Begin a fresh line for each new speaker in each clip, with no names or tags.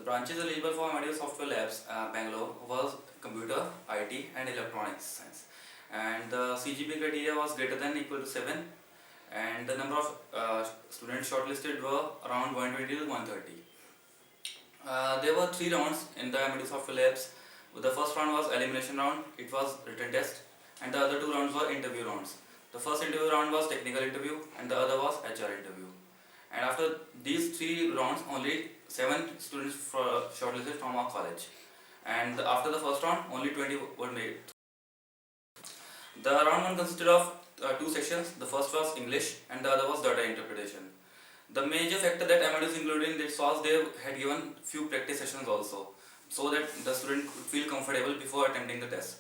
branches eligible for Amadeus Software Labs, Bangalore, was computer, IT, and electronics science. And the CGP criteria was greater than equal to 7, and the number of students shortlisted were around 120 to 130. There were 3 rounds in the Amadeus Software Labs. The first round was elimination round, it was written test, and the other 2 rounds were interview rounds. The first interview round was technical interview, and the other was HR interview. And after these 3 rounds, only 7 students shortlisted from our college. And after the first round, only 20 were made. The round 1 consisted of 2 sections. The first was English, and the other was data interpretation. The major factor that Amadeus included in this was they had given few practice sessions also, so that the student could feel comfortable before attempting the test.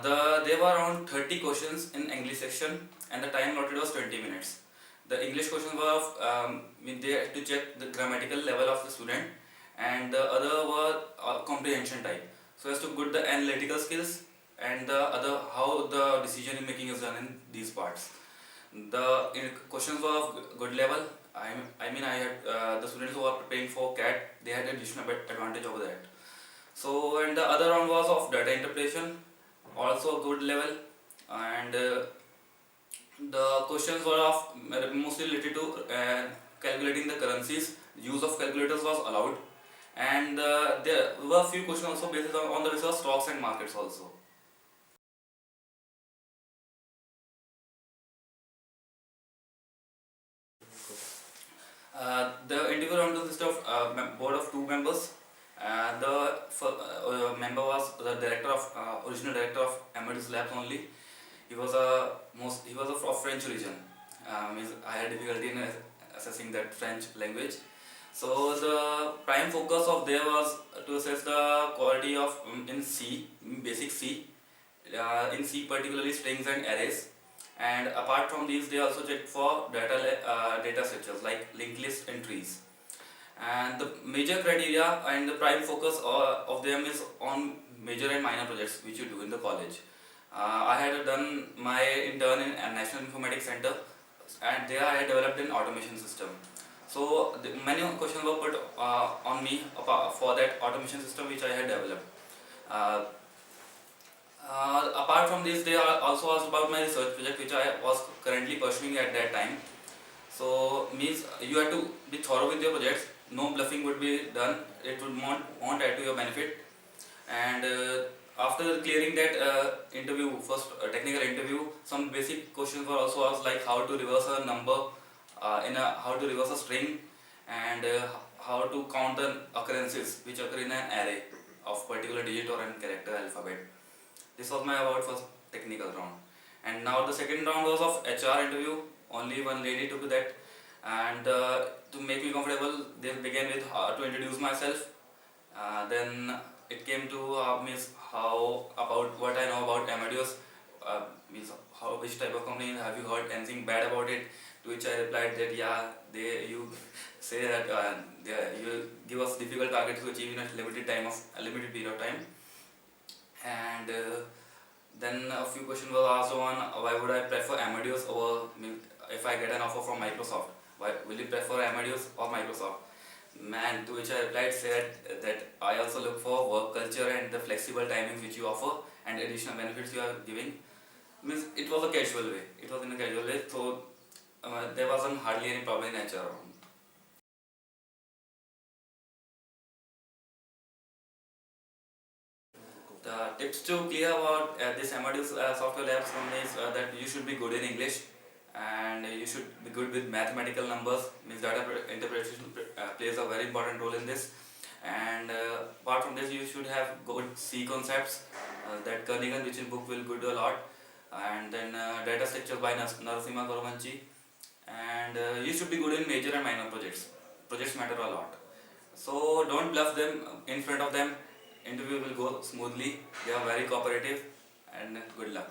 There were around 30 questions in English section, and the time allotted was 20 minutes. The English questions were they had to check the grammatical level of the student, and the other were comprehension type, so as to good the analytical skills, and the other how the decision making is done in these parts. The questions were of good level. I had the students who were preparing for CAT, they had additional advantage over that. So, and the other round was of data interpretation, also a good level, and the questions were of mostly related to calculating the currencies. Use of calculators was allowed, and there were few questions also based on the basis of stocks and markets also. The interview round consisted of board of 2 members. The member was the director of original director of Amadeus Labs only. He was of French origin. I had difficulty in assessing that French language. So the prime focus of there was to assess the quality of in C, basic C, in C particularly strings and arrays. And apart from these, they also checked for data structures like linked list and trees. And the major criteria and the prime focus of them is on major and minor projects which you do in the college. I had done my intern in a National Informatics Center, and there I had developed an automation system. So many questions were put on me for that automation system which I had developed. Apart from this, they are also asked about my research project which I was currently pursuing at that time. So means you have to be thorough with your projects. No bluffing would be done. It would won't add to your benefit. And after clearing that interview, first technical interview, some basic questions were also asked like how to reverse a number how to reverse a string, and how to count the occurrences which occur in an array of particular digit or an character alphabet. This was my about first technical round. And now the second round was of HR interview. Only one lady took that, and to make me comfortable, they began with to introduce myself. Then it came to means how about what I know about Amadeus, means how which type of company, have you heard anything bad about it? To which I replied that yeah, you say that you give us difficult targets to achieve in a limited period of time. And then a few questions were asked on why would I prefer Amadeus over, if I get an offer from Microsoft, why will you prefer Amadeus or Microsoft? Man, to which I replied said that I also look for work culture and the flexible timings which you offer and additional benefits you are giving. Means it was a casual way. It was in a casual way, so there wasn't hardly any problem in HR. The tips to clear about this Amadeus Software Labs company is that you should be good in English, and you should be good with mathematical numbers. Means data interpretation plays a very important role in this. And apart from this, you should have good C concepts. That Kernighan, which in book will good a lot. And then data structures by Narasimha Koromanchi. And you should be good in major and minor projects. Projects matter a lot. So don't bluff them in front of them. Interview will go smoothly. They are very cooperative, and good luck.